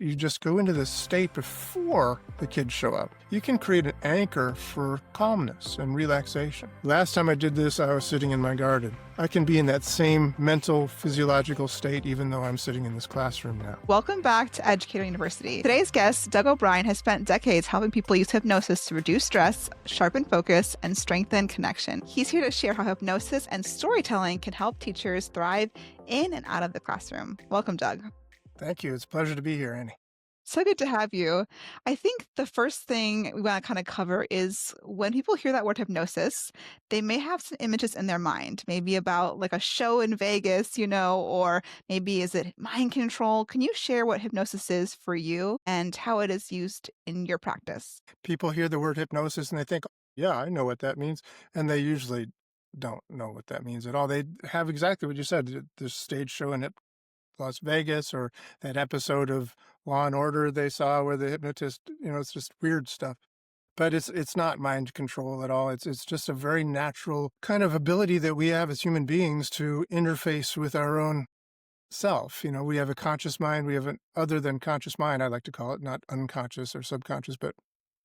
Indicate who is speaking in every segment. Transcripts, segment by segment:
Speaker 1: you just go into this state before the kids show up. You can create an anchor for calmness and relaxation. Last time I did this, I was sitting in my garden. I can be in that same mental, physiological state even though I'm sitting in this classroom now.
Speaker 2: Welcome back to Educator University. Today's guest, Doug O'Brien, has spent decades helping people use hypnosis to reduce stress, sharpen focus, and strengthen connection. He's here to share how hypnosis and storytelling can help teachers thrive in and out of the classroom. Welcome, Doug.
Speaker 1: Thank you. It's a pleasure to be here, Annie.
Speaker 2: So good to have you. I think the first thing we want to kind of cover is when people hear that word hypnosis, they may have some images in their mind, maybe about like a show in Vegas, or maybe is it mind control? Can you share what hypnosis is for you and how it is used in your practice?
Speaker 1: People hear the word hypnosis and they think, yeah, I know what that means. And they usually don't know what that means at all. They have exactly what you said, the stage show in Las Vegas, or that episode of Law and Order they saw where the hypnotist, it's just weird stuff. But it's not mind control at all. It's just a very natural kind of ability that we have as human beings to interface with our own self. We have a conscious mind, we have an other than conscious mind, I like to call it, not unconscious or subconscious, but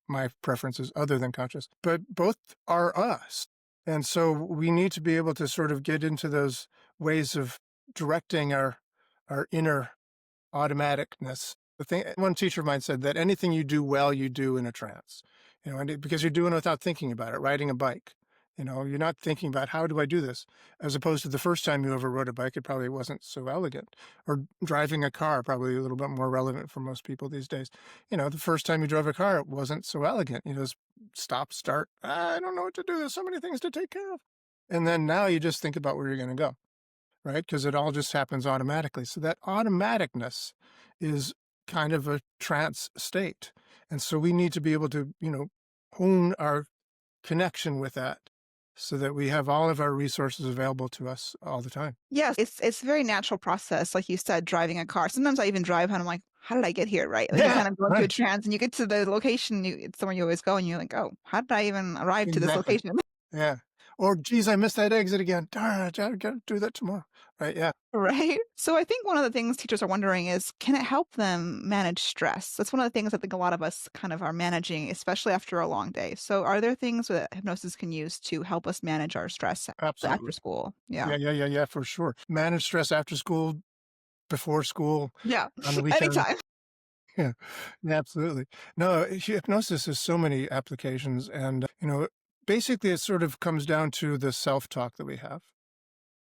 Speaker 1: my preference is other than conscious. But both are us. And so we need to be able to sort of get into those ways of directing our inner automaticness. One teacher of mine said that anything you do well, you do in a trance, because you're doing it without thinking about it. Riding a bike, you're not thinking about how do I do this, as opposed to the first time you ever rode a bike, it probably wasn't so elegant. Or driving a car, probably a little bit more relevant for most people these days. The first time you drove a car, it wasn't so elegant. Stop, start. I don't know what to do. There's so many things to take care of. And then now you just think about where you're going to go. Right? Because it all just happens automatically. So that automaticness is kind of a trance state. And so we need to be able to, hone our connection with that so that we have all of our resources available to us all the time.
Speaker 2: Yes, it's a very natural process. Like you said, driving a car. Sometimes I even drive and I'm like, how did I get here? Right. Like you kind of go into a trance and you get to the location, it's somewhere you always go and you're like, oh, how did I even arrive to this location?
Speaker 1: Yeah. Or, geez, I missed that exit again. Darn, I got to do that tomorrow. Right. Yeah.
Speaker 2: Right. So I think one of the things teachers are wondering is, can it help them manage stress? That's one of the things I think a lot of us kind of are managing, especially after a long day. So are there things that hypnosis can use to help us manage our stress
Speaker 1: Absolutely.
Speaker 2: after school? Yeah.
Speaker 1: Yeah, for sure. Manage stress after school, before school,
Speaker 2: Yeah.
Speaker 1: on the weekend.
Speaker 2: Anytime.
Speaker 1: Yeah, absolutely. No, hypnosis has so many applications. And, basically it sort of comes down to the self-talk that we have.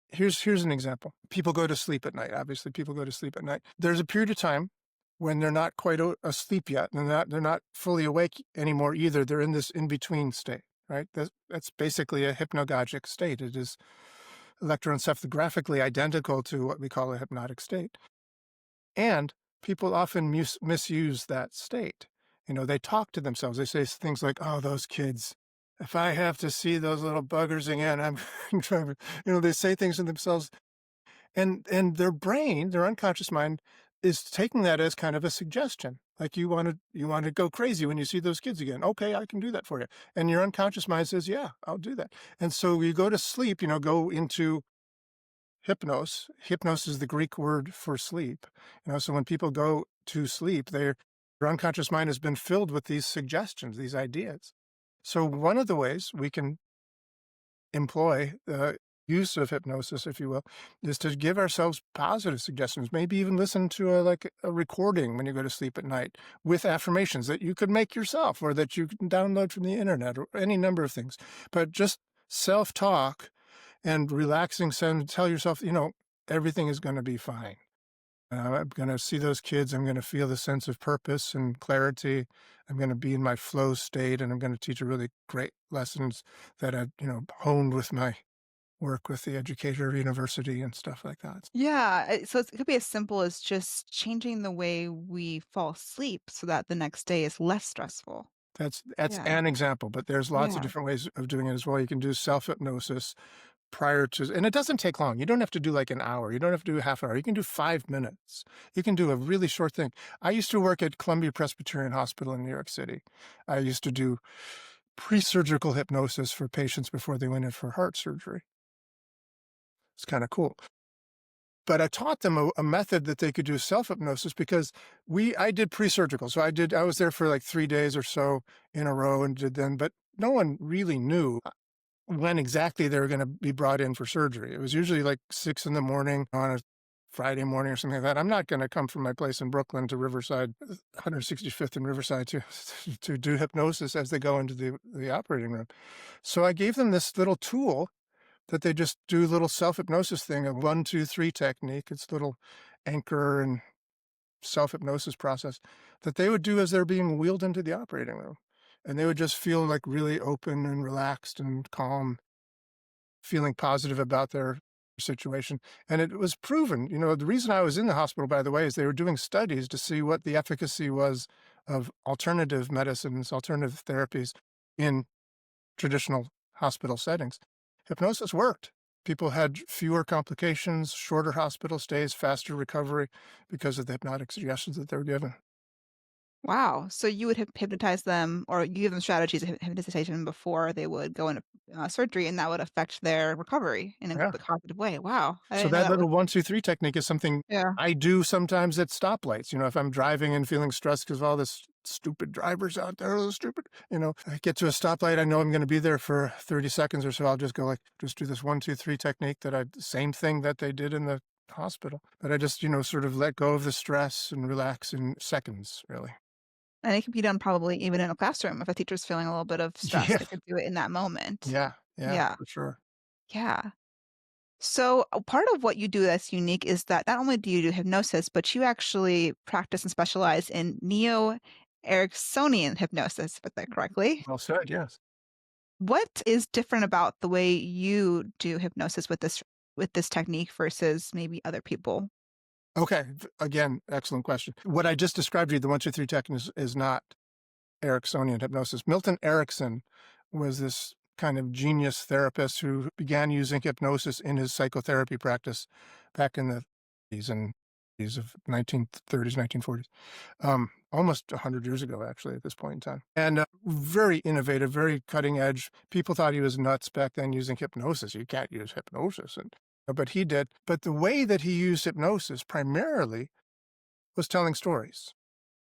Speaker 1: Here's an example. People go to sleep at night. Obviously, people go to sleep at night. There's a period of time when they're not quite asleep yet. And they're not fully awake anymore either. They're in this in-between state, right? That's basically a hypnagogic state. It is electroencephalographically identical to what we call a hypnotic state. And people often misuse that state. They talk to themselves. They say things like, oh, those kids, if I have to see those little buggers again, I'm trying to, they say things to themselves. And their brain, their unconscious mind, is taking that as kind of a suggestion. Like you want to go crazy when you see those kids again. Okay, I can do that for you. And your unconscious mind says, yeah, I'll do that. And so you go to sleep, go into hypnos. Hypnos is the Greek word for sleep. So when people go to sleep, their unconscious mind has been filled with these suggestions, these ideas. So one of the ways we can employ the use of hypnosis, if you will, is to give ourselves positive suggestions. Maybe even listen to a recording when you go to sleep at night with affirmations that you could make yourself or that you can download from the internet or any number of things. But just self-talk and relaxing, tell yourself, everything is going to be fine. I'm going to see those kids. I'm going to feel the sense of purpose and clarity. I'm going to be in my flow state, and I'm going to teach a really great lessons that I, honed with my work with the Educator University and stuff like that.
Speaker 2: Yeah. So it could be as simple as just changing the way we fall asleep so that the next day is less stressful.
Speaker 1: That's
Speaker 2: Yeah.
Speaker 1: an example, but there's lots of
Speaker 2: Yeah.
Speaker 1: different ways of doing it as well. You can do self-hypnosis prior to, and it doesn't take long. You don't have to do like an hour. You don't have to do half an hour. You can do 5 minutes. You can do a really short thing. I used to work at Columbia Presbyterian Hospital in New York City. I used to do pre-surgical hypnosis for patients before they went in for heart surgery. It's kind of cool. But I taught them a method that they could do self-hypnosis because I did pre-surgical. So I was there for like 3 days or so in a row and did them, but no one really knew when exactly they were gonna be brought in for surgery. It was usually like 6 in the morning on a Friday morning or something like that. I'm not gonna come from my place in Brooklyn to Riverside, 165th and Riverside to to do hypnosis as they go into the operating room. So I gave them this little tool that they just do little self-hypnosis thing, a 1, 2, 3 technique. It's a little anchor and self-hypnosis process that they would do as they're being wheeled into the operating room. And they would just feel like really open and relaxed and calm, feeling positive about their situation. And it was proven, the reason I was in the hospital, by the way, is they were doing studies to see what the efficacy was of alternative medicines, alternative therapies in traditional hospital settings. Hypnosis worked. People had fewer complications, shorter hospital stays, faster recovery because of the hypnotic suggestions that they were given.
Speaker 2: Wow. So you would hypnotize them, or you give them strategies of hypnotization before they would go into surgery, and that would affect their recovery in a
Speaker 1: Yeah.
Speaker 2: positive way. Wow. I
Speaker 1: So
Speaker 2: didn't know
Speaker 1: that
Speaker 2: that was.
Speaker 1: little 1, 2, 3 technique is something
Speaker 2: Yeah.
Speaker 1: I do sometimes at stoplights. If I'm driving and feeling stressed because of all this stupid drivers out there, those stupid, I get to a stoplight, I know I'm going to be there for 30 seconds or so. I'll just go like, just do this 1, 2, 3 technique same thing that they did in the hospital. But I just, sort of let go of the stress and relax in seconds, really.
Speaker 2: And it can be done probably even in a classroom. If a teacher's feeling a little bit of stress,
Speaker 1: Yeah.
Speaker 2: they could do it in that moment.
Speaker 1: Yeah. Yeah,
Speaker 2: Yeah.
Speaker 1: for sure.
Speaker 2: Yeah. So, a part of what you do that's unique is that not only do you do hypnosis, but you actually practice and specialize in Neo-Eriksonian hypnosis, if I that correctly.
Speaker 1: Well said, yes.
Speaker 2: What is different about the way you do hypnosis with this technique versus maybe other people?
Speaker 1: Okay. Again, excellent question. What I just described to you, the 1, 2, 3 technique is not Ericksonian hypnosis. Milton Erickson was this kind of genius therapist who began using hypnosis in his psychotherapy practice back in the 30s and 40s of 1930s, 1940s, almost 100 years ago, actually, at this point in time. And very innovative, very cutting edge. People thought he was nuts back then using hypnosis. You can't use hypnosis. But he did. But the way that he used hypnosis primarily was telling stories.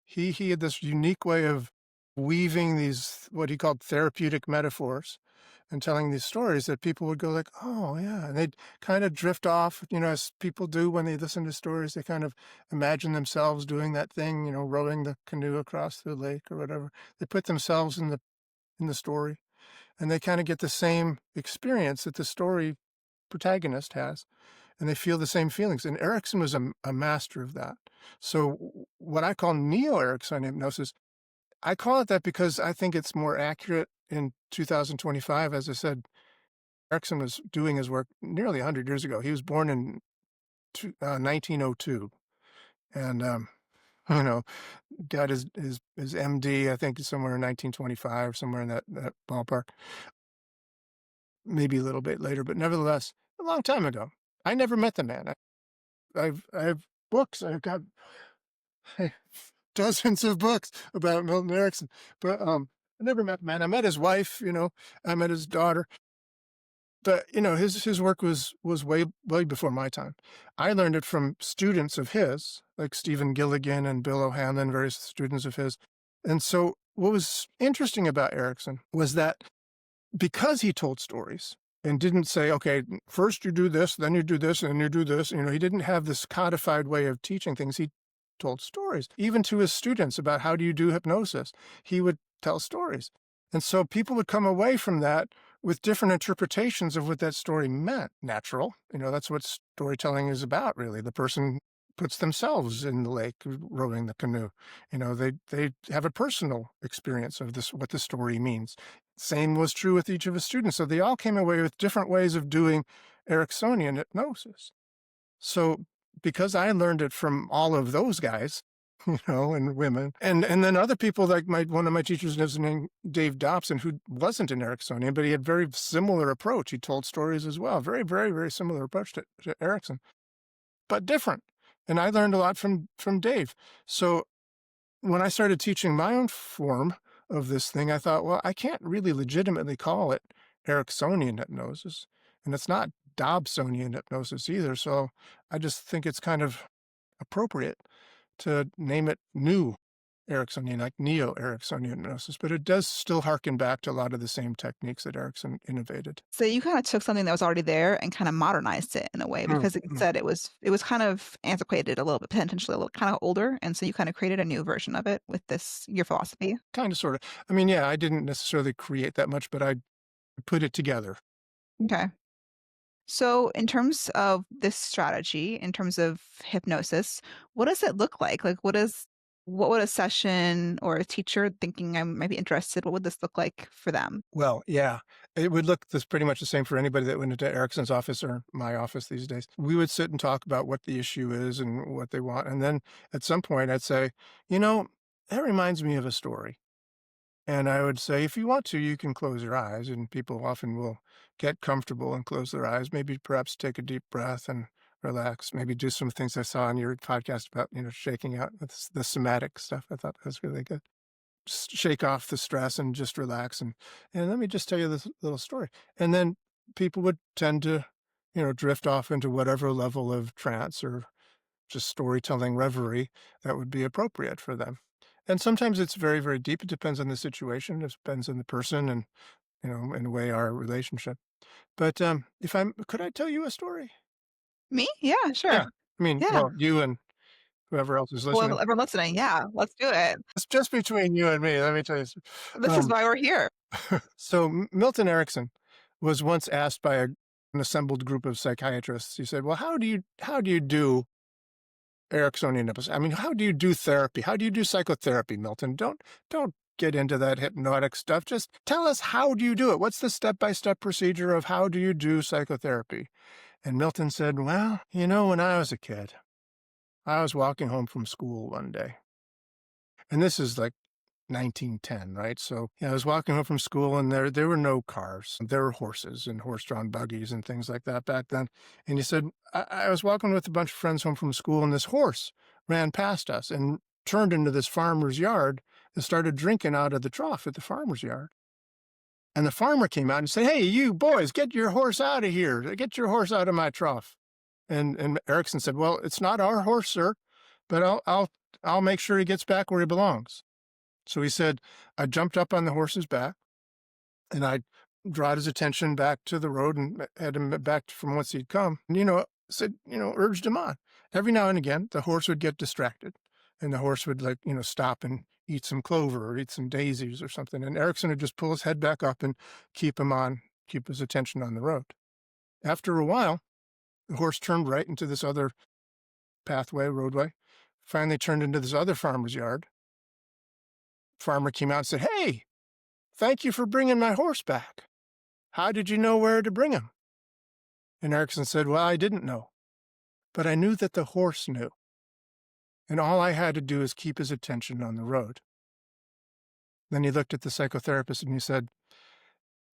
Speaker 1: He had this unique way of weaving these, what he called therapeutic metaphors, and telling these stories that people would go like, "Oh, yeah," and they'd kind of drift off, as people do when they listen to stories. They kind of imagine themselves doing that thing, rowing the canoe across the lake or whatever. They put themselves in the story, and they kind of get the same experience that the story protagonist has, and they feel the same feelings. And Erickson was a master of that. So what I call Neo-Eriksonian hypnosis, I call it that because I think it's more accurate in 2025. As I said, Erickson was doing his work nearly 100 years ago. He was born in 1902, and you know, got his MD, I think, somewhere in 1925, somewhere in that ballpark. Maybe a little bit later, but nevertheless, a long time ago. I never met the man. I have books. I've got dozens of books about Milton Erickson, but I never met the man. I met his wife. I met his daughter, but his work was way before my time. I learned it from students of his, like Stephen Gilligan and Bill O'Hanlon, various students of his. And so, what was interesting about Erickson was that because he told stories and didn't say, okay, first you do this, then you do this, and then you do this. He didn't have this codified way of teaching things. He told stories, even to his students about how do you do hypnosis. He would tell stories. And so people would come away from that with different interpretations of what that story meant. Natural. That's what storytelling is about, really. The person puts themselves in the lake rowing the canoe. They have a personal experience of this, what the story means. Same was true with each of his students. So they all came away with different ways of doing Ericksonian hypnosis. So because I learned it from all of those guys, and women, and then other people, like one of my teachers was named Dave Dobson, who wasn't an Ericksonian, but he had very similar approach. He told stories as well. Very, very, very similar approach to Erickson, but different. And I learned a lot from Dave. So when I started teaching my own form of this thing, I thought, well, I can't really legitimately call it Ericksonian hypnosis, and it's not Dobsonian hypnosis either. So I just think it's kind of appropriate to name it new Ericksonian, like Neo-Eriksonian hypnosis, but it does still harken back to a lot of the same techniques that Erickson innovated.
Speaker 2: So you kinda took something that was already there and kinda modernized it in a way
Speaker 1: Mm,
Speaker 2: because like you
Speaker 1: mm.
Speaker 2: said it was kind of antiquated a little bit, potentially a little kinda older, and so you kinda created a new version of it with this your philosophy.
Speaker 1: Kind of, sort of. I mean, yeah, I didn't necessarily create that much, but I put it together.
Speaker 2: Okay. So in terms of this strategy, in terms of hypnosis, what does it look like? Like what would a session or a teacher thinking I might be interested, what would this look like for them?
Speaker 1: Well, yeah, it would look this pretty much the same for anybody that went into Erickson's office or my office these days. We would sit and talk about what the issue is and what they want. And then at some point, I'd say, you know, that reminds me of a story. And I would say, if you want to, you can close your eyes. And people often will get comfortable and close their eyes, maybe perhaps take a deep breath and relax, maybe do some things I saw on your podcast about, shaking out the somatic stuff. I thought that was really good. Just shake off the stress and just relax. And let me just tell you this little story. And then people would tend to, drift off into whatever level of trance or just storytelling reverie that would be appropriate for them. And sometimes it's very, very deep. It depends on the situation. It depends on the person and, in a way, our relationship. But if I'm, could I tell you a story?
Speaker 2: Me? Yeah,
Speaker 1: Yeah.
Speaker 2: sure.
Speaker 1: I mean,
Speaker 2: Yeah.
Speaker 1: well, you and whoever else is
Speaker 2: Well,
Speaker 1: listening.
Speaker 2: everyone listening, yeah, let's do it.
Speaker 1: It's just between you and me. Let me tell you.
Speaker 2: This is
Speaker 1: Um,
Speaker 2: why we're here.
Speaker 1: so Milton Erickson was once asked by an assembled group of psychiatrists. He said, "Well, how do you do Ericksonian hypnosis? I mean, how do you do therapy? How do you do psychotherapy, Milton? Don't get into that hypnotic stuff. Just tell us, how do you do it? What's the step-by-step procedure of how do you do psychotherapy?" And Milton said, "Well, when I was a kid, I was walking home from school one day." And this is like 1910, right? So, yeah, I was walking home from school and there were no cars. There were horses and horse-drawn buggies and things like that back then. And he said, I was walking with a bunch of friends home from school and this horse ran past us and turned into this farmer's yard and started drinking out of the trough at the farmer's yard. And the farmer came out and said, "Hey, you boys, get your horse out of here. Get your horse out of my trough." And Erickson said, "Well, it's not our horse, sir, but I'll make sure he gets back where he belongs." So he said, I jumped up on the horse's back and I brought his attention back to the road and had him back from whence he'd come. And, said, urged him on. Every now and again, the horse would get distracted and the horse would stop and eat some clover or eat some daisies or something. And Erickson would just pull his head back up and keep his attention on the road. After a while, the horse turned right into this other roadway, finally turned into this other farmer's yard. Farmer came out and said, "Hey, thank you for bringing my horse back. How did you know where to bring him?" And Erickson said, "Well, I didn't know, but I knew that the horse knew. And all I had to do is keep his attention on the road." Then he looked at the psychotherapist and he said,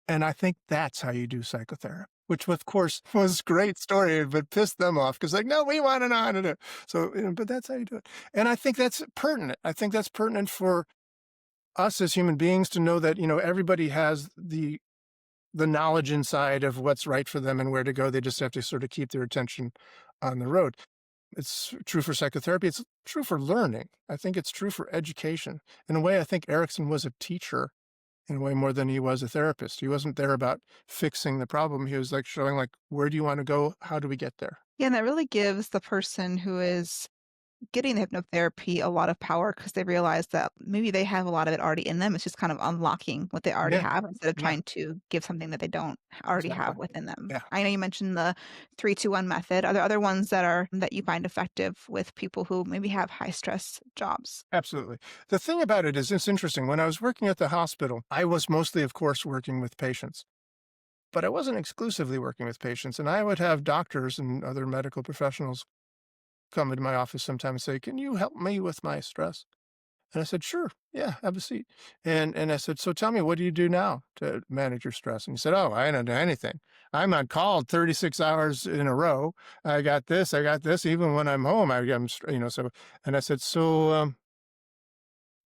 Speaker 1: "And I think that's how you do psychotherapy," which of course was a great story, but pissed them off because no, we want to know how to do it. So, but that's how you do it. And I think that's pertinent. I think that's pertinent for us as human beings to know that, everybody has the knowledge inside of what's right for them and where to go. They just have to sort of keep their attention on the road. It's true for psychotherapy. It's true for learning. I think it's true for education. In a way, I think Erickson was a teacher in a way more than he was a therapist. He wasn't there about fixing the problem. He was like showing where do you want to go? How do we get there?
Speaker 2: Yeah, and that really gives the person who is getting the hypnotherapy a lot of power because they realize that maybe they have a lot of it already in them. It's just kind of unlocking what they already
Speaker 1: Yeah.
Speaker 2: have instead of
Speaker 1: Yeah,
Speaker 2: trying to give something that they don't already
Speaker 1: exactly.
Speaker 2: have within them.
Speaker 1: Yeah.
Speaker 2: I know you mentioned the 3-2-1 method. Are there other ones that you find effective with people who maybe have high stress jobs?
Speaker 1: Absolutely. The thing about it is, it's interesting. When I was working at the hospital, I was mostly, of course, working with patients, but I wasn't exclusively working with patients. And I would have doctors and other medical professionals come into my office sometimes and say, "Can you help me with my stress?" And I said, "Sure. Yeah, have a seat." And I said, "So tell me, what do you do now to manage your stress?" And he said, "Oh, I don't do anything. I'm on call 36 hours in a row. I got this, I got this. Even when I'm home, so." And I said, "So,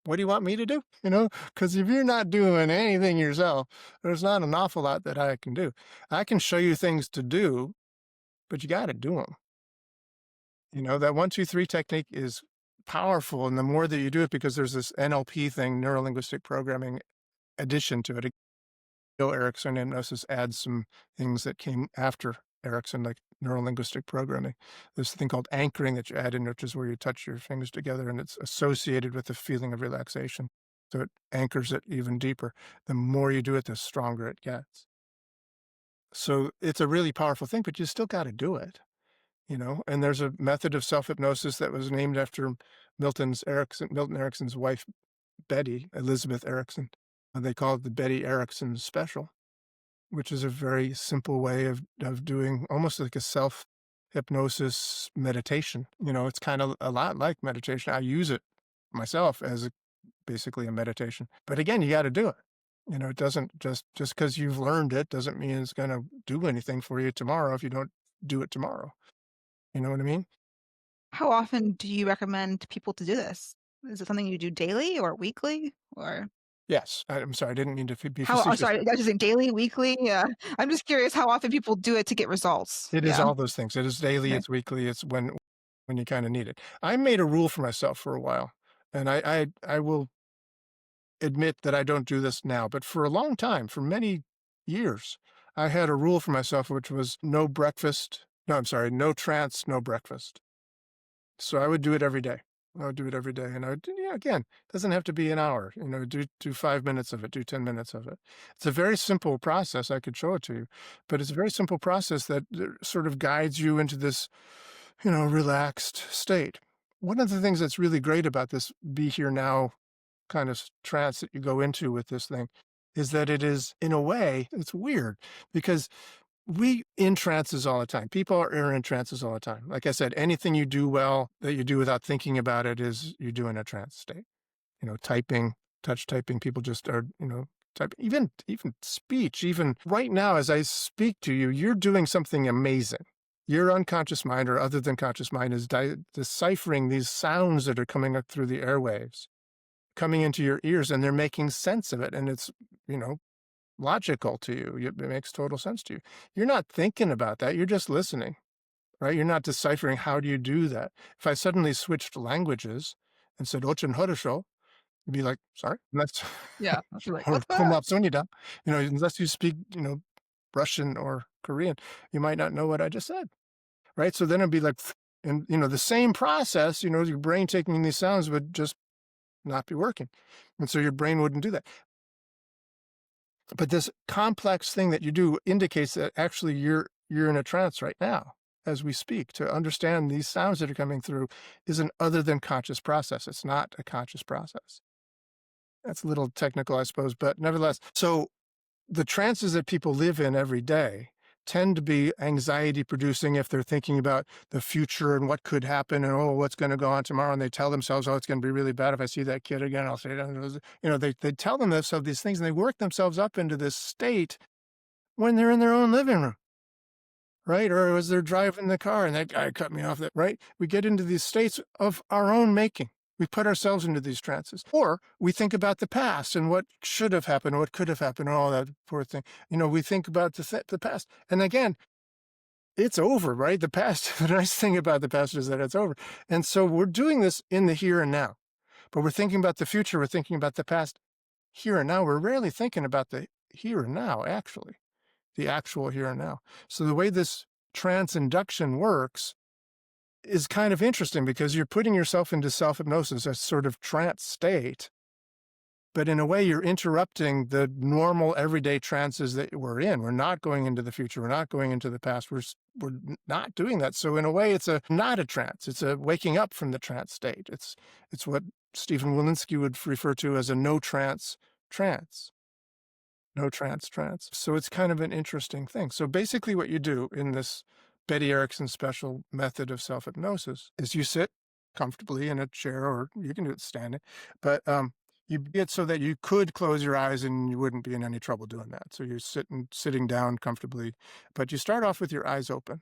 Speaker 1: what do you want me to do?" Because if you're not doing anything yourself, there's not an awful lot that I can do. I can show you things to do, but you gotta do them. You know, that 1, 2, 3 technique is powerful, and the more that you do it because there's this NLP thing, neuro-linguistic programming addition to it. Neo-Eriksonian hypnosis adds some things that came after Erickson, like neuro-linguistic programming. There's a thing called anchoring that you add in, which is where you touch your fingers together, and it's associated with the feeling of relaxation. So it anchors it even deeper. The more you do it, the stronger it gets. So it's a really powerful thing, but you still gotta do it, you know? And there's a method of self-hypnosis that was named after Milton Erickson's wife, Betty Elizabeth Erickson, and they call it the Betty Erickson Special, which is a very simple way of doing almost like a self-hypnosis meditation. You know, it's kinda a lot like meditation. I use it myself as basically a meditation. But again, you gotta do it. You know, it doesn't just because 'cause you've learned it doesn't mean it's gonna do anything for you tomorrow if you don't do it tomorrow. You know what I mean?
Speaker 2: How often do you recommend people to do this? Is it something you do daily or weekly or
Speaker 1: Yes. I'm sorry, I didn't mean to be
Speaker 2: how oh,
Speaker 1: facetious.
Speaker 2: sorry, I was just saying daily, weekly? Yeah. I'm just curious how often people do it to get results.
Speaker 1: It is
Speaker 2: Yeah.
Speaker 1: all those things. It is daily,
Speaker 2: Okay.
Speaker 1: it's weekly, it's when you kinda need it. I made a rule for myself for a while, and I will admit that I don't do this now, but for a long time, for many years, I had a rule for myself, which was no breakfast no, I'm sorry, no trance, no breakfast. So I would do it every day. I would do it every day, and I would yeah, again, doesn't have to be an hour, you know, do 5 minutes of it, do 10 minutes of it. It's a very simple process, I could show it to you, but it's a very simple process that sort of guides you into this, you know, relaxed state. One of the things that's really great about this be here now kind of trance that you go into with this thing is that it is, in a way, it's weird because we in trances all the time. People are in trances all the time. Like I said, anything you do well that you do without thinking about it is you do in a trance state. You know, typing, touch typing, people just are, you know, type even speech, even right now as I speak to you, you're doing something amazing. Your unconscious mind or other than conscious mind is deciphering these sounds that are coming up through the airwaves, coming into your ears, and they're making sense of it. And it's, you know, logical to you. It makes total sense to you. You're not thinking about that. You're just listening, right? You're not deciphering how do you do that. If I suddenly switched languages and said "Ochin Horosho," you'd be like, "Sorry, that's
Speaker 2: Yeah. I feel like,
Speaker 1: or
Speaker 2: "What's that?"
Speaker 1: "Komapsonida." You know, unless you speak, you know, Russian or Korean, you might not know what I just said, right? So then it'd be like, and you know, the same process. You know, your brain taking in these sounds would just not be working, and so your brain wouldn't do that. But this complex thing that you do indicates that actually you're in a trance right now as we speak. To understand these sounds that are coming through is an other than conscious process. It's not a conscious process. That's a little technical, I suppose, but nevertheless. So the trances that people live in every day tend to be anxiety producing if they're thinking about the future and what could happen and oh what's going to go on tomorrow, and they tell themselves oh it's going to be really bad if I see that kid again, I'll say that. You know, they tell themselves these things and they work themselves up into this state when they're in their own living room, right? Or as they're driving the car and that guy cut me off, that right, we get into these states of our own making. We put ourselves into these trances. Or we think about the past and what should have happened, what could have happened, and all that poor thing. You know, we think about the past. And again, it's over, right? The past, the nice thing about the past is that it's over. And so we're doing this in the here and now. But we're thinking about the future, we're thinking about the past here and now. We're rarely thinking about the here and now, actually, the actual here and now. So the way this trance induction works is kind of interesting because you're putting yourself into self-hypnosis, a sort of trance state, but in a way you're interrupting the normal everyday trances that we're in. We're not going into the future. We're not going into the past. We're not doing that. So in a way, it's not a trance. It's a waking up from the trance state. It's what Stephen Walensky would refer to as a no trance trance. No trance. So it's kind of an interesting thing. So basically what you do in this Betty Erickson special method of self-hypnosis is you sit comfortably in a chair, or you can do it standing, but you get so that you could close your eyes and you wouldn't be in any trouble doing that. So you're sitting down comfortably, but you start off with your eyes open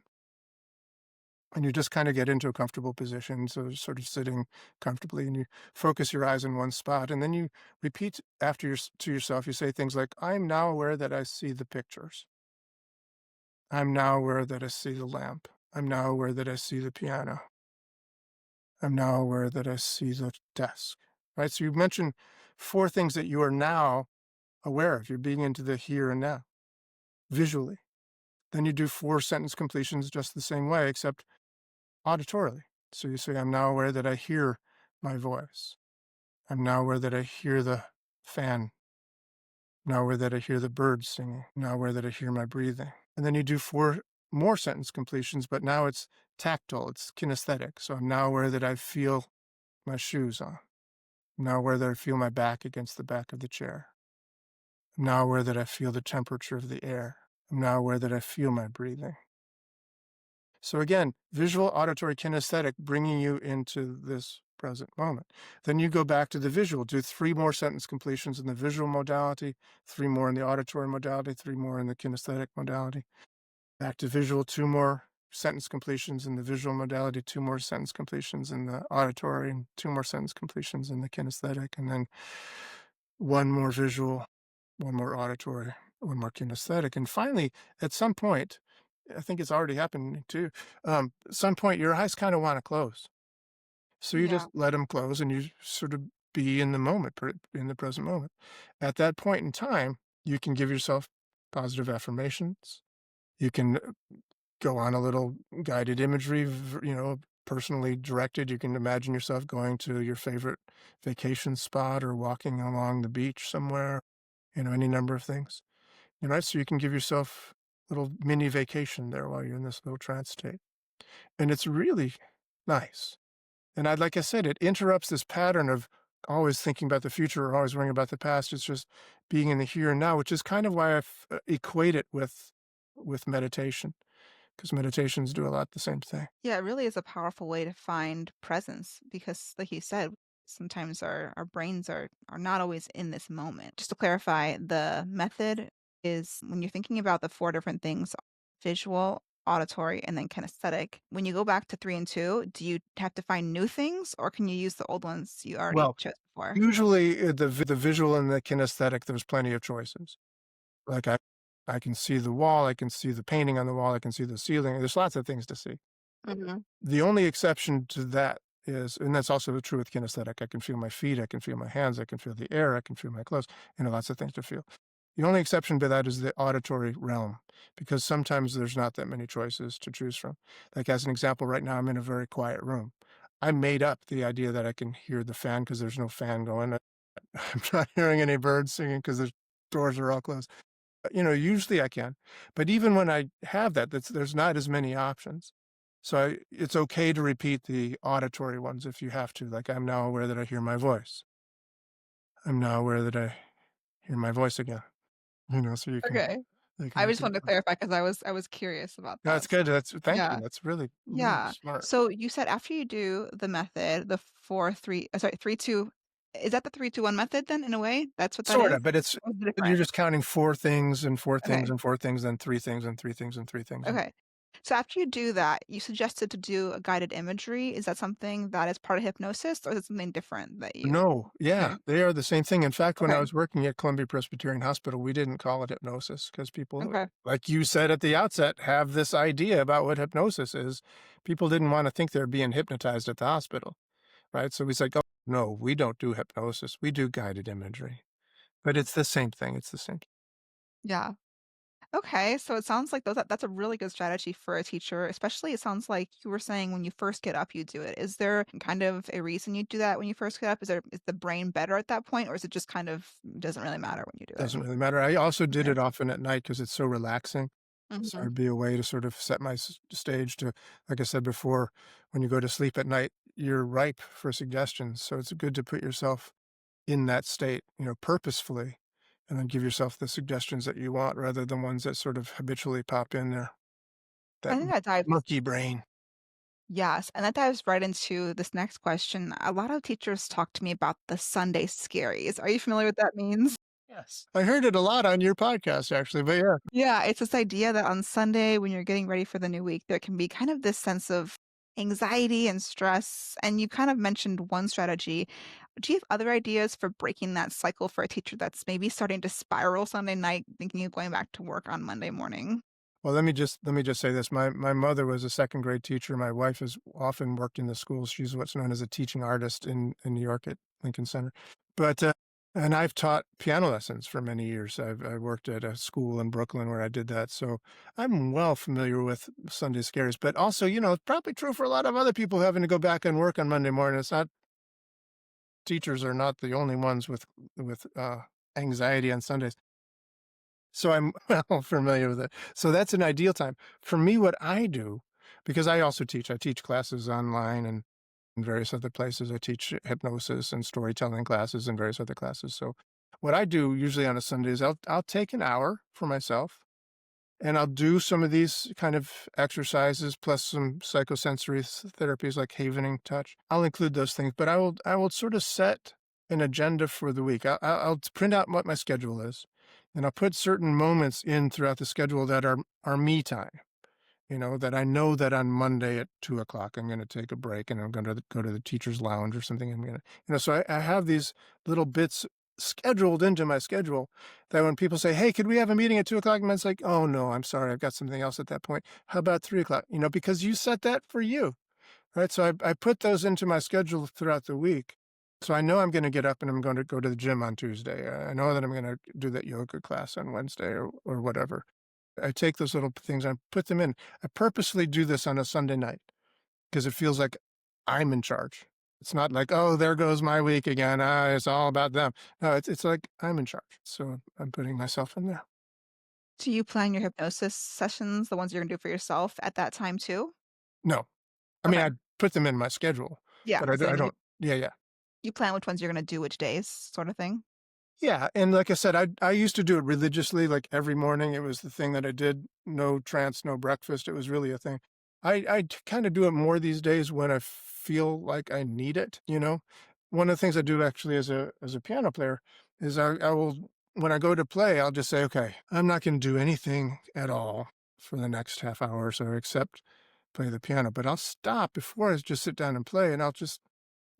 Speaker 1: and you just kind of get into a comfortable position. So sort of sitting comfortably and you focus your eyes in one spot. And then you repeat after to yourself, you say things like, I'm now aware that I see the pictures. I'm now aware that I see the lamp. I'm now aware that I see the piano. I'm now aware that I see the desk. Right? So you mentioned 4 things that you are now aware of. You're being into the here and now, visually. Then you do 4 sentence completions just the same way, except auditorily. So you say, I'm now aware that I hear my voice. I'm now aware that I hear the fan. Now aware that I hear the birds singing. Now aware that I hear my breathing. And then you do 4 more sentence completions, but now it's tactile, it's kinesthetic. So I'm now aware that I feel my shoes on. I'm now aware that I feel my back against the back of the chair. I'm now aware that I feel the temperature of the air. I'm now aware that I feel my breathing. So again, visual, auditory, kinesthetic, bringing you into this present moment. Then you go back to the visual, do 3 more sentence completions in the visual modality, 3 more in the auditory modality, 3 more in the kinesthetic modality. Back to visual, 2 more sentence completions in the visual modality, 2 more sentence completions in the auditory, and 2 more sentence completions in the kinesthetic, and then 1 more visual, 1 more auditory, 1 more kinesthetic. And finally, at some point, I think it's already happening too, at some point your eyes kind of want to close. So you
Speaker 2: Yeah.
Speaker 1: just let them close and you sort of be in the moment, in the present moment. At that point in time, you can give yourself positive affirmations. You can go on a little guided imagery, personally directed. You can imagine yourself going to your favorite vacation spot or walking along the beach somewhere, any number of things. Right? So you can give yourself a little mini vacation there while you're in this little trance state. And it's really nice. And like I said, it interrupts this pattern of always thinking about the future or always worrying about the past. It's just being in the here and now, which is kind of why equate it with meditation, because meditations do a lot the same thing.
Speaker 2: Yeah, it really is a powerful way to find presence because, like you said, sometimes our brains are not always in this moment. Just to clarify, the method is when you're thinking about the 4 different things: visual, auditory, and then kinesthetic. When you go back to 3 and 2, do you have to find new things or can you use the old ones you already
Speaker 1: Well,
Speaker 2: chose before?
Speaker 1: usually the visual and the kinesthetic, there's plenty of choices. Like I can see the wall, I can see the painting on the wall, I can see the ceiling. There's lots of things to see.
Speaker 2: Mhm.
Speaker 1: The only exception to that is, and that's also true with kinesthetic, I can feel my feet, I can feel my hands, I can feel the air, I can feel my clothes, lots of things to feel. The only exception to that is the auditory realm, because sometimes there's not that many choices to choose from. Like, as an example, right now I'm in a very quiet room. I made up the idea that I can hear the fan because there's no fan going. I'm not hearing any birds singing because the doors are all closed. Usually I can, but even when I have that, there's not as many options. So it's okay to repeat the auditory ones if you have to. Like, I'm now aware that I hear my voice. I'm now aware that I hear my voice again. So
Speaker 2: Okay.
Speaker 1: you
Speaker 2: I
Speaker 1: can
Speaker 2: just
Speaker 1: repeat
Speaker 2: wanted to
Speaker 1: those.
Speaker 2: clarify because I was curious about
Speaker 1: No, that's
Speaker 2: that.
Speaker 1: good. Thank you.
Speaker 2: Yeah.
Speaker 1: That's really, really
Speaker 2: Yeah.
Speaker 1: smart.
Speaker 2: So you said after you do the method, the 4, 3 sorry, 3, 2 is that the 3, 2, 1 method then in a way? That's what that
Speaker 1: Sort
Speaker 2: is?
Speaker 1: of, but
Speaker 2: Or is it
Speaker 1: you're
Speaker 2: different?
Speaker 1: just counting 4 things and 4 things
Speaker 2: Okay.
Speaker 1: and 4 things, then 3 things and 3 things and 3 things. And
Speaker 2: Okay. So after you do that, you suggested to do a guided imagery. Is that something that is part of hypnosis or is it something different that you
Speaker 1: no, yeah,
Speaker 2: Okay.
Speaker 1: they are the same thing. In fact, when I
Speaker 2: Okay.
Speaker 1: was working at Columbia Presbyterian Hospital, we didn't call it hypnosis because people,
Speaker 2: Okay.
Speaker 1: like you said at the outset, have this idea about what hypnosis is. People didn't want to think they're being hypnotized at the hospital, right? So we said, oh, no, we don't do hypnosis. We do guided imagery. But it's the same thing. It's the same.
Speaker 2: Yeah. Okay, so it sounds like that's a really good strategy for a teacher, especially it sounds like you were saying when you first get up, you do it. Is there kind of a reason you do that when you first get up? Is the brain better at that point, or is it just kind of doesn't really matter when you do it?
Speaker 1: Doesn't really matter. I also did
Speaker 2: Okay.
Speaker 1: it often at night because it's so relaxing. So
Speaker 2: Mhm.
Speaker 1: it'd be a way to sort of set my stage to, like I said before, when you go to sleep at night, you're ripe for suggestions. So it's good to put yourself in that state, purposefully, and then give yourself the suggestions that you want rather than ones that sort of habitually pop in there.
Speaker 2: I
Speaker 1: That
Speaker 2: think that dives
Speaker 1: monkey brain.
Speaker 2: Yes, and that dives right into this next question. A lot of teachers talk to me about the Sunday scaries. Are you familiar with what that means?
Speaker 1: Yes. I heard it a lot on your podcast, actually, but yeah.
Speaker 2: Yeah, it's this idea that on Sunday, when you're getting ready for the new week, there can be kind of this sense of anxiety and stress. And you kind of mentioned one strategy. Do you have other ideas for breaking that cycle for a teacher that's maybe starting to spiral Sunday night, thinking of going back to work on Monday morning?
Speaker 1: Well, let me just say this. My mother was a second grade teacher. My wife has often worked in the schools. She's what's known as a teaching artist in New York at Lincoln Center. But and I've taught piano lessons for many years. I worked at a school in Brooklyn where I did that. So I'm well familiar with Sunday scaries. But also, it's probably true for a lot of other people having to go back and work on Monday morning. It's not teachers are not the only ones with anxiety on Sundays. So I'm well familiar with it. So that's an ideal time. For me, what I do, because I teach classes online and in various other places. I teach hypnosis and storytelling classes and various other classes. So what I do usually on a Sunday is I'll take an hour for myself and I'll do some of these kind of exercises plus some psychosensory therapies like havening touch. I'll include those things, but I will sort of set an agenda for the week. I'll print out what my schedule is, and I'll put certain moments in throughout the schedule that are me time. That I know that on Monday at 2 o'clock, I'm going to take a break and I'm going to go to the teacher's lounge or something. So I have these little bits scheduled into my schedule that when people say, hey, could we have a meeting at 2 o'clock? And it's like, oh, no, I'm sorry. I've got something else at that point. How about 3 o'clock? Because you set that for you, right? So I put those into my schedule throughout the week. So I know I'm going to get up and I'm going to go to the gym on Tuesday. I know that I'm going to do that yoga class on Wednesday or whatever. I take those little things and put them in. I purposely do this on a Sunday night because it feels like I'm in charge. It's not like, oh, there goes my week again. It's all about them. No, it's like I'm in charge. So I'm putting myself in there.
Speaker 2: Do you plan your hypnosis sessions, the ones you're gonna do for yourself, at that time too?
Speaker 1: No, I mean,
Speaker 2: Okay.
Speaker 1: I put them in my schedule,
Speaker 2: Yeah,
Speaker 1: but I,
Speaker 2: I'm
Speaker 1: d- I
Speaker 2: saying
Speaker 1: don't. Yeah, yeah.
Speaker 2: you plan which ones you're gonna do which days, sort of thing?
Speaker 1: Yeah, and like I said, I used to do it religiously, like every morning. It was the thing that I did. No trance, no breakfast. It was really a thing. I kind of do it more these days when I feel like I need it. One of the things I do actually as a piano player is I will when I go to play, I'll just say, okay, I'm not going to do anything at all for the next half hour or so except play the piano. But I'll stop before I just sit down and play, and I'll just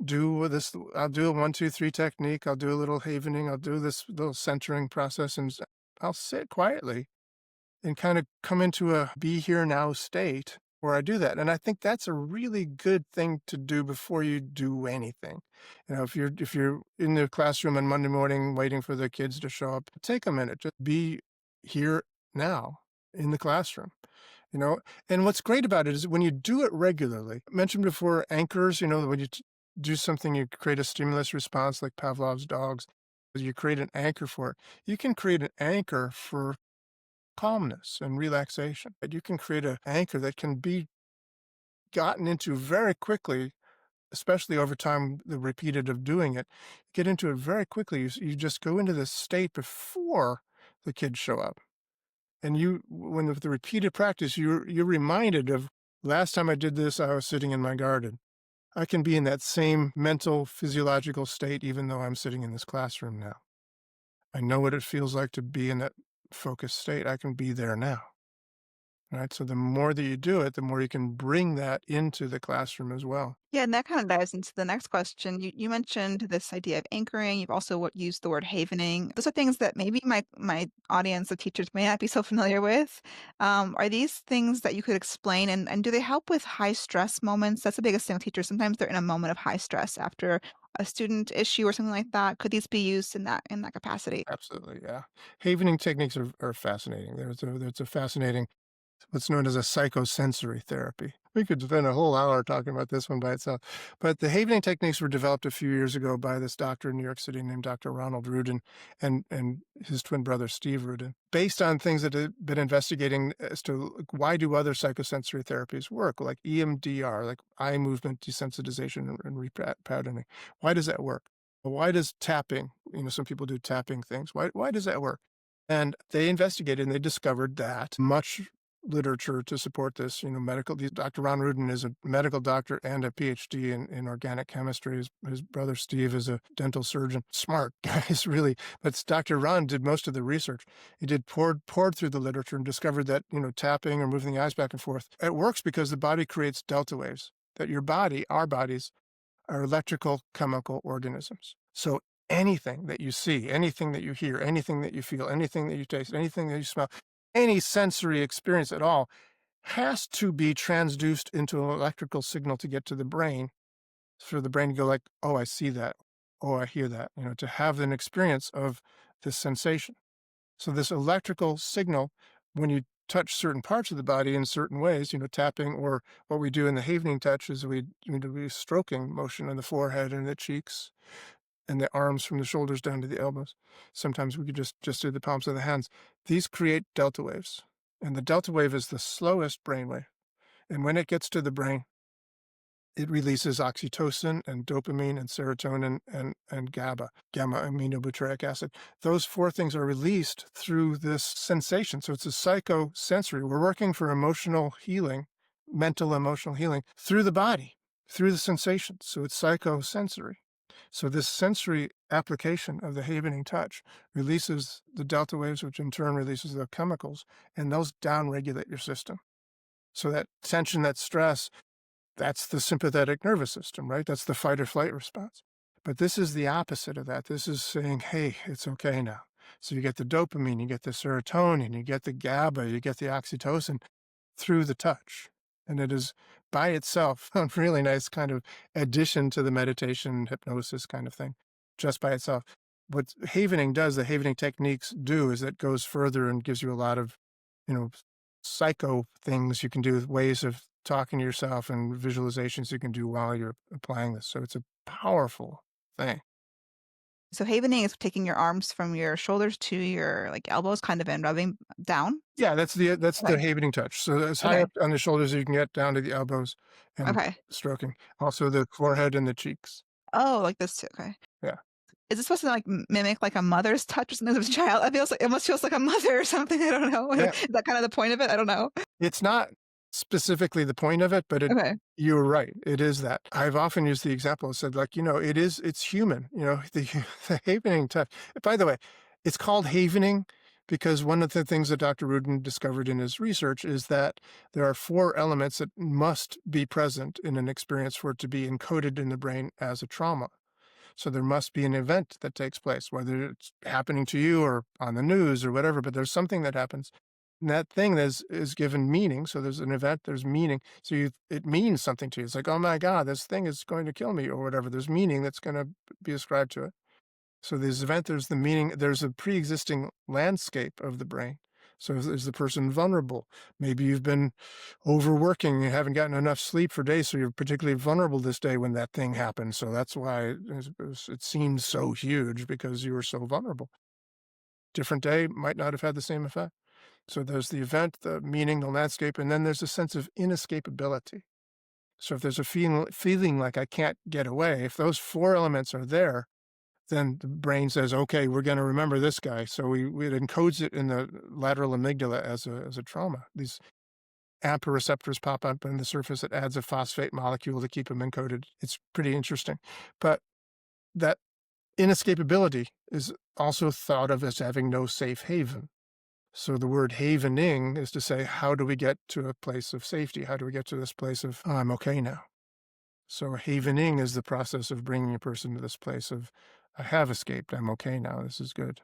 Speaker 1: do this. I'll do a 1, 2, 3 technique. I'll do a little havening. I'll do this little centering process, and I'll sit quietly and kind of come into a be here now state where I do that. And I think that's a really good thing to do before you do anything. If you're in the classroom on Monday morning waiting for the kids to show up, take a minute. Just be here now in the classroom. You know, and what's great about it is when you do it regularly. I mentioned before anchors, when you do something, you create a stimulus response like Pavlov's dogs. You create an anchor for it. You can create an anchor for calmness and relaxation. And you can create an anchor that can be gotten into very quickly, especially over time, the repeated of doing it. Get into it very quickly. You just go into this state before the kids show up. And with the repeated practice, you're reminded of last time I did this, I was sitting in my garden. I can be in that same mental, physiological state, even though I'm sitting in this classroom now. I know what it feels like to be in that focused state. I can be there now. Right. So the more that you do it, the more you can bring that into the classroom as well.
Speaker 2: Yeah, and that kind of dives into the next question. You mentioned this idea of anchoring. You've also used the word havening. Those are things that maybe my audience of teachers may not be so familiar with. Are these things that you could explain, and do they help with high stress moments? That's the biggest thing with teachers. Sometimes they're in a moment of high stress after a student issue or something like that. Could these be used in that capacity?
Speaker 1: Absolutely. Yeah. Havening techniques are fascinating. There's a fascinating what's known as a psychosensory therapy. We could spend a whole hour talking about this one by itself. But the havening techniques were developed a few years ago by this doctor in New York City named Dr. Ronald Rudin and his twin brother Steve Rudin, based on things that have been investigating as to why do other psychosensory therapies work, like EMDR, like eye movement desensitization and repatterning. Why does that work? Why does tapping, some people do tapping things. Why does that work? And they investigated and they discovered that much literature to support this, Dr. Ron Rudin is a medical doctor and a PhD in organic chemistry. His brother Steve is a dental surgeon. Smart guys, really. But Dr. Ron did most of the research. He poured through the literature and discovered that, tapping or moving the eyes back and forth, it works because the body creates delta waves, that our bodies are electrical chemical organisms. So anything that you see, anything that you hear, anything that you feel, anything that you taste, anything that you smell, any sensory experience at all has to be transduced into an electrical signal to get to the brain, for the brain to go like, "Oh, I see that. Oh, I hear that," to have an experience of this sensation. So this electrical signal, when you touch certain parts of the body in certain ways, tapping, or what we do in the havening touch is we do a stroking motion on the forehead and the cheeks and the arms from the shoulders down to the elbows. Sometimes we could just do the palms of the hands. These create delta waves, and the delta wave is the slowest brain wave. And when it gets to the brain, it releases oxytocin and dopamine and serotonin and GABA, gamma aminobutyric acid. Those four things are released through this sensation. So it's a psychosensory. We're working for emotional healing, mental emotional healing through the body, through the sensations. So it's psychosensory. So this sensory application of the havening touch releases the delta waves, which in turn releases the chemicals, and those downregulate your system. So that tension, that stress, that's the sympathetic nervous system, right? That's the fight or flight response. But this is the opposite of that. This is saying, hey, it's okay now. So you get the dopamine, you get the serotonin, you get the GABA, you get the oxytocin through the touch. And it is by itself a really nice kind of addition to the meditation, hypnosis kind of thing, just by itself. What havening does, the havening techniques do, is it goes further and gives you a lot of, you know, psycho things you can do, ways of talking to yourself and visualizations you can do while you're applying this. So it's a powerful thing.
Speaker 2: So havening is taking your arms from your shoulders to your, like, elbows kind of and rubbing down?
Speaker 1: Yeah, that's the
Speaker 2: Okay.
Speaker 1: havening touch. So as high
Speaker 2: Okay.
Speaker 1: up on the shoulders as you can get down to the elbows and
Speaker 2: Okay.
Speaker 1: stroking. Also the forehead and the cheeks.
Speaker 2: Oh, like this too, okay.
Speaker 1: Yeah.
Speaker 2: Is it supposed to, like, mimic, like, a mother's touch or something with a child? It almost feels like a mother or something, I don't know.
Speaker 1: Yeah.
Speaker 2: Is that kind of the point of it? I don't know.
Speaker 1: It's not specifically the point of it, but
Speaker 2: Okay.
Speaker 1: you're right. It is that. I've often used the example and said, like, it's human, the havening touch. By the way, it's called havening because one of the things that Dr. Rudin discovered in his research is that there are four elements that must be present in an experience for it to be encoded in the brain as a trauma. So there must be an event that takes place, whether it's happening to you or on the news or whatever, but there's something that happens. And that thing is given meaning. So there's an event, there's meaning. So it means something to you. It's like, oh my God, this thing is going to kill me or whatever. There's meaning that's going to be ascribed to it. So there's event, there's the meaning, there's a pre-existing landscape of the brain. So is the person vulnerable? Maybe you've been overworking, you haven't gotten enough sleep for days, so you're particularly vulnerable this day when that thing happened. So that's why it seems so huge because you were so vulnerable. Different day might not have had the same effect. So there's the event, the meaning, the landscape, and then there's a sense of inescapability. So if there's a feeling like I can't get away, if those four elements are there, then the brain says, okay, we're going to remember this guy. So it encodes it in the lateral amygdala as a trauma. These AMPA receptors pop up on the surface that adds a phosphate molecule to keep them encoded. It's pretty interesting. But that inescapability is also thought of as having no safe haven. So the word havening is to say, how do we get to a place of safety? How do we get to this place of, oh, I'm okay now? So havening is the process of bringing a person to this place of, I have escaped. I'm okay now. This is good.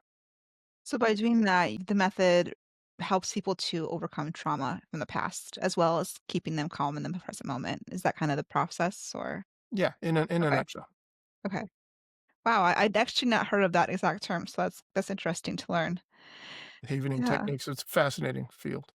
Speaker 2: So by doing that, the method helps people to overcome trauma from the past, as well as keeping them calm in the present moment. Is that kind of the process or
Speaker 1: Yeah, in a
Speaker 2: okay,
Speaker 1: nutshell.
Speaker 2: okay. Wow, I'd actually not heard of that exact term, so that's interesting to learn.
Speaker 1: Havening
Speaker 2: Yeah.
Speaker 1: techniques. It's a fascinating field.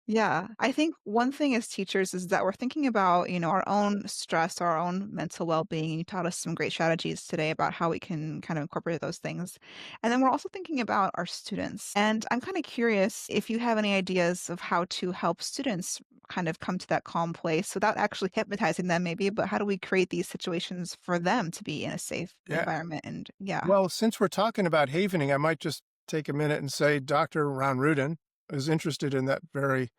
Speaker 2: Yeah. I think one thing as teachers is that we're thinking about, our own stress, our own mental well-being. You taught us some great strategies today about how we can kind of incorporate those things. And then we're also thinking about our students. And I'm kind of curious if you have any ideas of how to help students kind of come to that calm place without actually hypnotizing them maybe, but how do we create these situations for them to be in a safe
Speaker 1: Yeah.
Speaker 2: environment? And yeah.
Speaker 1: Well, since we're talking about havening, I might just take a minute and say Dr. Ron Rudin is interested in that very,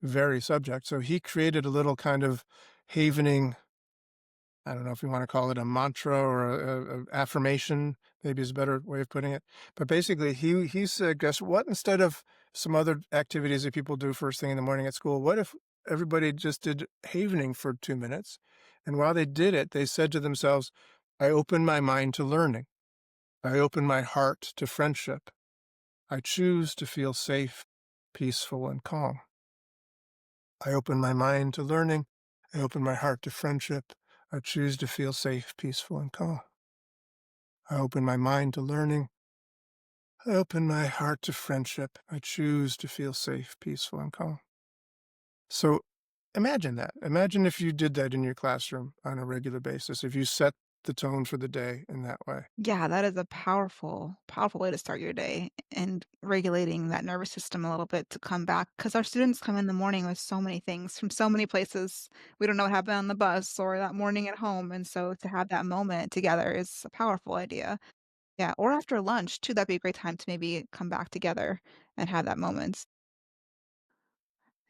Speaker 1: very subject. So he created a little kind of havening. I don't know if you want to call it a mantra or a affirmation, maybe is a better way of putting it. But basically, he suggests, what instead of some other activities that people do first thing in the morning at school, what if everybody just did havening for 2 minutes? And while they did it, they said to themselves, I open my mind to learning. I open my heart to friendship. I choose to feel safe peaceful, and calm. I open my mind to learning. I open my heart to friendship. I choose to feel safe, peaceful, and calm. I open my mind to learning. I open my heart to friendship. I choose to feel safe, peaceful, and calm. So imagine that. Imagine if you did that in your classroom on a regular basis, if you set the tone for the day in that way.
Speaker 2: Yeah, that is a powerful, powerful way to start your day and regulating that nervous system a little bit to come back. Because our students come in the morning with so many things from so many places. We don't know what happened on the bus or that morning at home. And so to have that moment together is a powerful idea. Yeah. Or after lunch, too, that'd be a great time to maybe come back together and have that moment.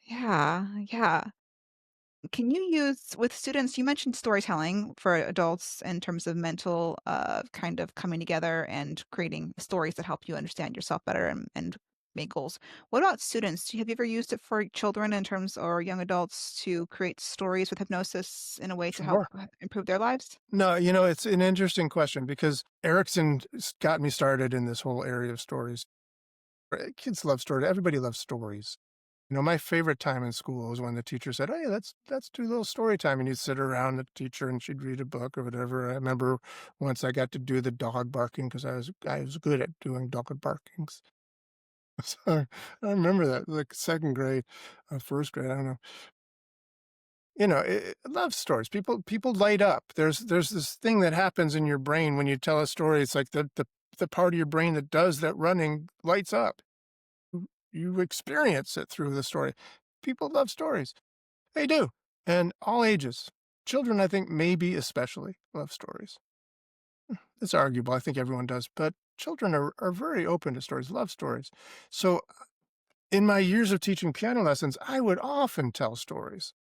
Speaker 2: Yeah. Yeah. Can you use with students, you mentioned storytelling for adults in terms of mental, kind of coming together and creating stories that help you understand yourself better and make goals. What about students? Have you ever used it for children in terms or young adults to create stories with hypnosis in a way to help
Speaker 1: Sure.
Speaker 2: improve their lives?
Speaker 1: No, it's an interesting question because Erickson got me started in this whole area of stories. Kids love stories. Everybody loves stories. My favorite time in school was when the teacher said, "Hey, let's do a little story time," and you'd sit around the teacher and she'd read a book or whatever. I remember once I got to do the dog barking because I was good at doing dog barkings. So I remember that, like second grade, first grade. I don't know. I love stories. People light up. There's this thing that happens in your brain when you tell a story. It's like the part of your brain that does that running lights up. You experience it through the story. People love stories. They do, and all ages. Children, I think, maybe especially love stories. It's arguable. I think everyone does, but children are very open to stories, love stories. So, in my years of teaching piano lessons, I would often tell stories.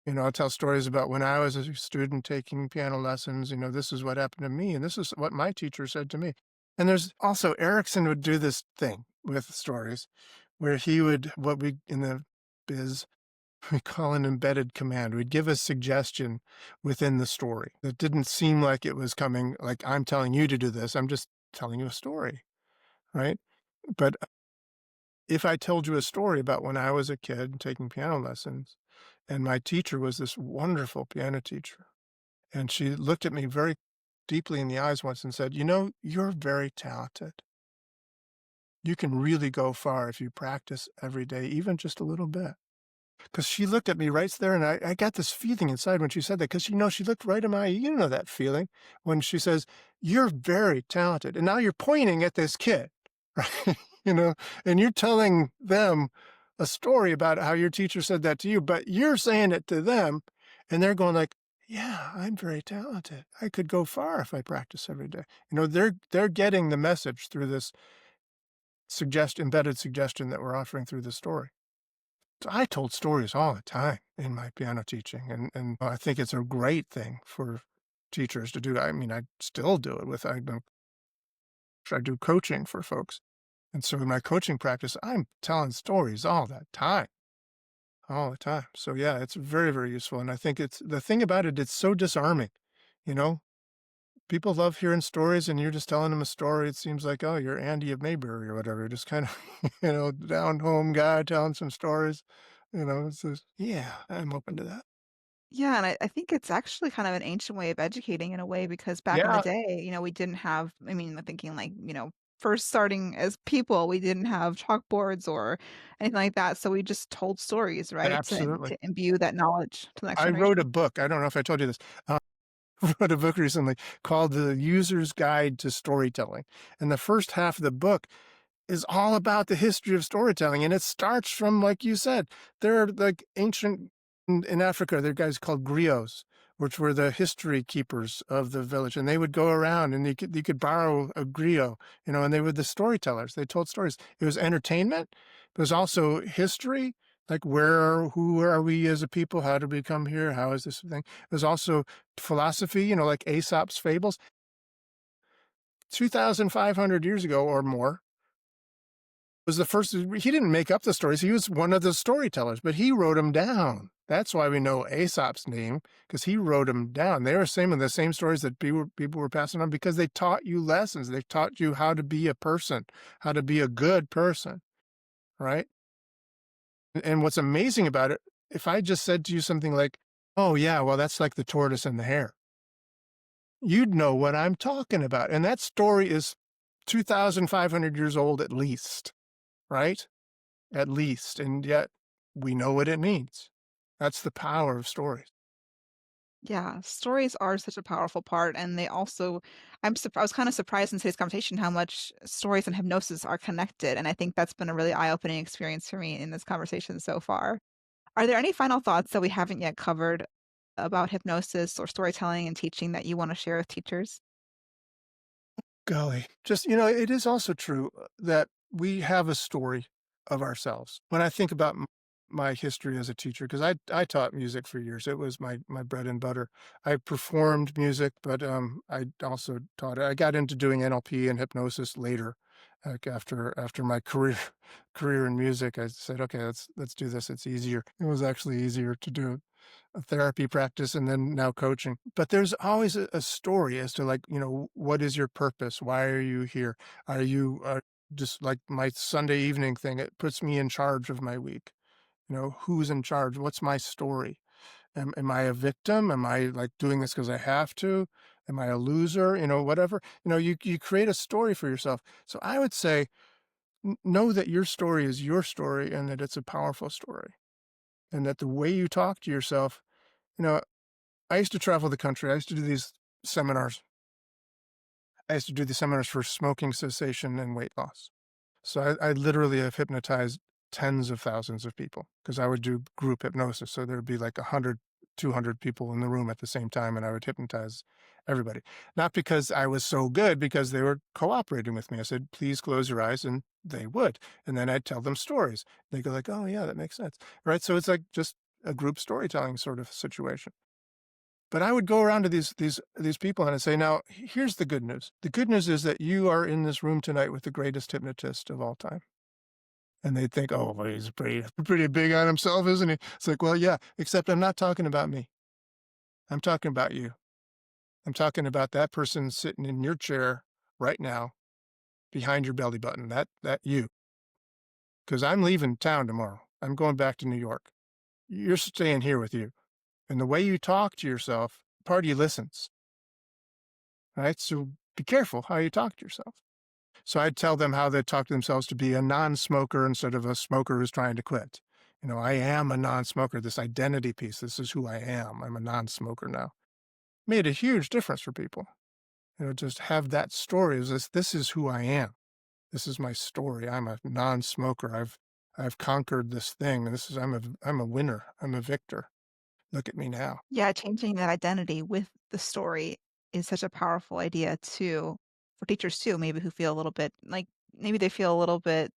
Speaker 1: I'll tell stories about when I was a student taking piano lessons. This is what happened to me, and this is what my teacher said to me. And there's also Erickson would do this thing with stories where he would, what we in the biz we call an embedded command. We'd give a suggestion within the story that didn't seem like it was coming, like I'm telling you to do this. I'm just telling you a story, right? But if I told you a story about when I was a kid taking piano lessons, and my teacher was this wonderful piano teacher, and she looked at me very deeply in the eyes once and said, you're very talented. You can really go far if you practice every day, even just a little bit. Because she looked at me right there, and I got this feeling inside when she said that, because she looked right in my eye. You know that feeling when she says, "You're very talented," and now you're pointing at this kid, right? And you're telling them a story about how your teacher said that to you, but you're saying it to them, and they're going like, "Yeah, I'm very talented. I could go far if I practice every day." They're getting the message through this embedded suggestion that we're offering through the story. So I told stories all the time in my piano teaching, and I think it's a great thing for teachers to do. I mean, I still do it I do coaching for folks. And so in my coaching practice, I'm telling stories all the time, all the time. So yeah, it's very, very useful. And I think it's the thing about it, it's so disarming. You know, People love hearing stories and you're just telling them a story. It seems like, oh, you're Andy of Mayberry or whatever. Just kind of, down home guy telling some stories. It's just, yeah, I'm open to that.
Speaker 2: Yeah, and I think it's actually kind of an ancient way of educating in a way because back in the
Speaker 1: Yeah,
Speaker 2: day, we didn't have, I mean, I'm thinking like, first starting as people, we didn't have chalkboards or anything like that. So we just told stories, right?
Speaker 1: absolutely.
Speaker 2: To imbue that knowledge to the next
Speaker 1: I wrote a
Speaker 2: generation.
Speaker 1: book. I don't know if I told you this. Wrote a book recently called The User's Guide to Storytelling. And the first half of the book is all about the history of storytelling. And it starts from, like you said, there are like ancient in Africa, there are guys called griots, which were the history keepers of the village. And they would go around and you could borrow a griot, and they were the storytellers. They told stories. It was entertainment, but it was also history. Like who are we as a people? How did we come here? How is this thing? It was also philosophy, like Aesop's fables. 2,500 years ago or more, was the first. He didn't make up the stories. He was one of the storytellers, but he wrote them down. That's why we know Aesop's name, because he wrote them down. They were the same stories that people were passing on because they taught you lessons. They taught you how to be a person, how to be a good person, right? And what's amazing about it, if I just said to you something like, "Oh, yeah, well, that's like the tortoise and the hare," you'd know what I'm talking about. And that story is 2,500 years old at least, right? At least. And yet we know what it means. That's the power of stories.
Speaker 2: Yeah, stories are such a powerful part, and they also I was kinda surprised in today's conversation how much stories and hypnosis are connected, and I think that's been a really eye-opening experience for me in this conversation so far. Are there any final thoughts that we haven't yet covered about hypnosis or storytelling and teaching that you wanna share with teachers?
Speaker 1: Golly, just, it is also true that we have a story of ourselves. When I think about my history as a teacher, because I taught music for years, it was my bread and butter. I performed music, but I also taught it. I got into doing NLP and hypnosis later, like after my career in music. I said, okay, let's do this. It's easier. It was actually easier to do a therapy practice and then now coaching. But there's always a story as to like, what is your purpose? Why are you here? Are you just like my Sunday evening thing? It puts me in charge of my week. Who's in charge? What's my story? Am I a victim? Am I like doing this because I have to? Am I a loser? Whatever. You create a story for yourself. So I would say, know that your story is your story and that it's a powerful story. And that the way you talk to yourself, you know, I used to travel the country. I used to do these seminars. I used to do the seminars for smoking cessation and weight loss. So I literally have hypnotized tens of thousands of people because I would do group hypnosis. So there would be like 100, 200 people in the room at the same time, and I would hypnotize everybody. Not because I was so good, because they were cooperating with me. I said, please close your eyes, and they would. And then I'd tell them stories. They go like, oh yeah, that makes sense. Right. So it's like just a group storytelling sort of situation. But I would go around to these people and I'd say, "Now, here's the good news. The good news is that you are in this room tonight with the greatest hypnotist of all time." And they'd think, "Oh, well, he's pretty big on himself, isn't he?" It's like, "Well, yeah, except I'm not talking about me. I'm talking about you. I'm talking about that person sitting in your chair right now behind your belly button, that you. Because I'm leaving town tomorrow. I'm going back to New York. You're staying here with you. And the way you talk to yourself, part of you listens, right? So be careful how you talk to yourself." So I'd tell them how they talk to themselves to be a non-smoker instead of a smoker who's trying to quit. I am a non-smoker, this identity piece. This is who I am. I'm a non-smoker now. Made a huge difference for people. Just have that story is this is who I am. This is my story. I'm a non-smoker. I've conquered this thing. I'm a winner. I'm a victor. Look at me now.
Speaker 2: Yeah, changing that identity with the story is such a powerful idea too, for teachers too, maybe who feel a little bit like maybe they feel a little bit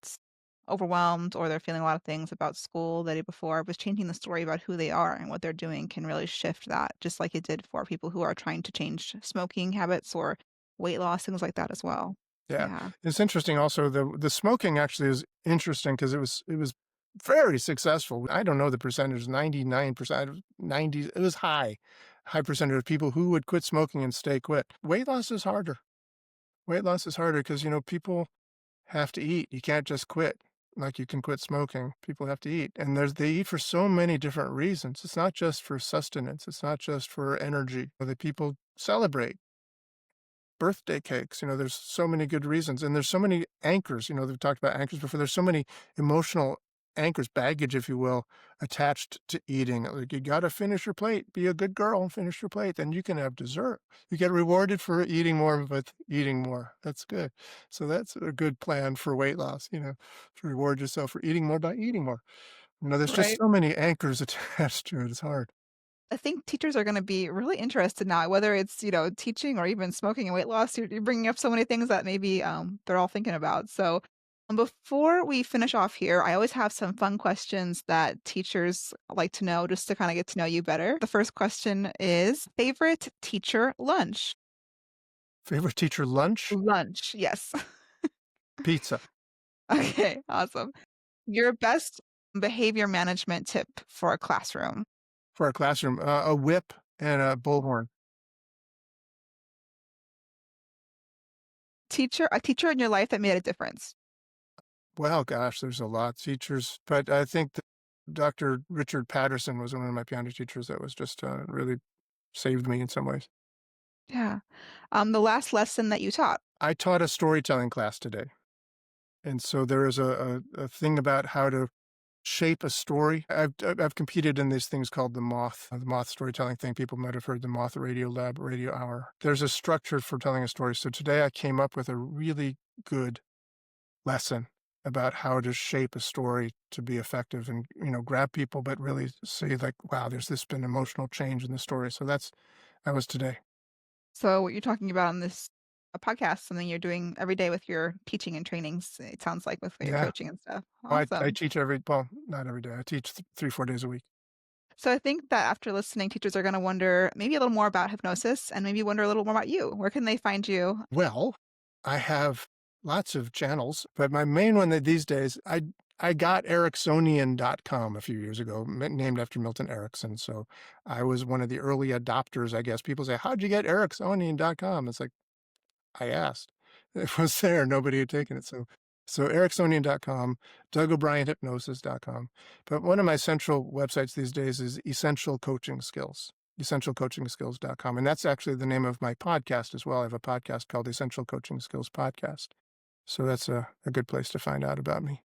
Speaker 2: overwhelmed or they're feeling a lot of things about school the day before, but changing the story about who they are and what they're doing can really shift that, just like it did for people who are trying to change smoking habits or weight loss, things like that as well.
Speaker 1: Yeah.
Speaker 2: Yeah.
Speaker 1: It's interesting also the smoking actually is interesting because it was very successful. I don't know the percentage, 99%, 90, it was high percentage of people who would quit smoking and stay quit. Weight loss is harder. Weight loss is harder because, people have to eat. You can't just quit like you can quit smoking. People have to eat. And they eat for so many different reasons. It's not just for sustenance. It's not just for energy. The people celebrate birthday cakes. There's so many good reasons, and there's so many anchors. They've talked about anchors before. There's so many emotional anchors, baggage, if you will, attached to eating. Like, you got to finish your plate. Be a good girl and finish your plate. Then you can have dessert. You get rewarded for eating more, but eating more. That's good. So that's a good plan for weight loss. To reward yourself for eating more by eating more. There's just
Speaker 2: Right.
Speaker 1: so many anchors attached to it. It's hard.
Speaker 2: I think teachers are gonna be really interested now, whether it's, teaching or even smoking and weight loss. You're bringing up so many things that maybe, they're all thinking about. So, before we finish off here, I always have some fun questions that teachers like to know just to kinda get to know you better. The first question is favorite teacher lunch?
Speaker 1: Favorite teacher lunch?
Speaker 2: Lunch, yes.
Speaker 1: Pizza
Speaker 2: Okay, awesome. Your best behavior management tip for a classroom?
Speaker 1: for our classroom. A whip and a bullhorn.
Speaker 2: A teacher in your life that made a difference?
Speaker 1: Well, gosh, there's a lot. Teachers, but I think Dr. Richard Patterson was one of my piano teachers that was just really saved me in some ways.
Speaker 2: Yeah. The last lesson that you taught.
Speaker 1: I taught a storytelling class today. And so there is a thing about how to shape a story. I've competed in these things called the Moth storytelling thing. People might have heard the Moth Radio Lab, Radio Hour. There's a structure for telling a story. So today I came up with a really good lesson about how to shape a story to be effective and, grab people, but really say like, wow, there's this been emotional change in the story. So that was today.
Speaker 2: So what you're talking about on this a podcast, something you're doing every day with your teaching and trainings, it sounds like with your
Speaker 1: Yeah.
Speaker 2: coaching and stuff.
Speaker 1: Well, I
Speaker 2: Awesome.
Speaker 1: teach not every day. I teach 3, 4 days a week.
Speaker 2: So I think that after listening, teachers are going to wonder maybe a little more about hypnosis and maybe wonder a little more about you. Where can they find you?
Speaker 1: Well, I have lots of channels, but my main one that these days, I got Eriksonian.com a few years ago, named after Milton Erickson. So I was one of the early adopters, I guess. People say, how'd you get Eriksonian.com? It's like, I asked. It was there. Nobody had taken it. So Eriksonian.com, DougO'BrienHypnosis.com. But one of my central websites these days is Essential Coaching Skills, EssentialCoachingSkills.com. And that's actually the name of my podcast as well. I have a podcast called Essential Coaching Skills Podcast. So that's a good place to find out about me.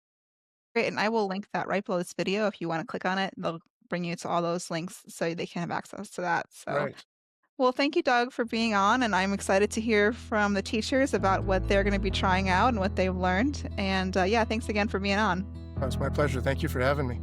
Speaker 2: Great. And I will link that right below this video. If you want to click on it, they'll bring you to all those links so they can have access to that. So,
Speaker 1: Right.
Speaker 2: well, thank you, Doug, for being on. And I'm excited to hear from the teachers about what they're going to be trying out and what they've learned. And yeah, thanks again for being on.
Speaker 1: Well, it's my pleasure. Thank you for having me.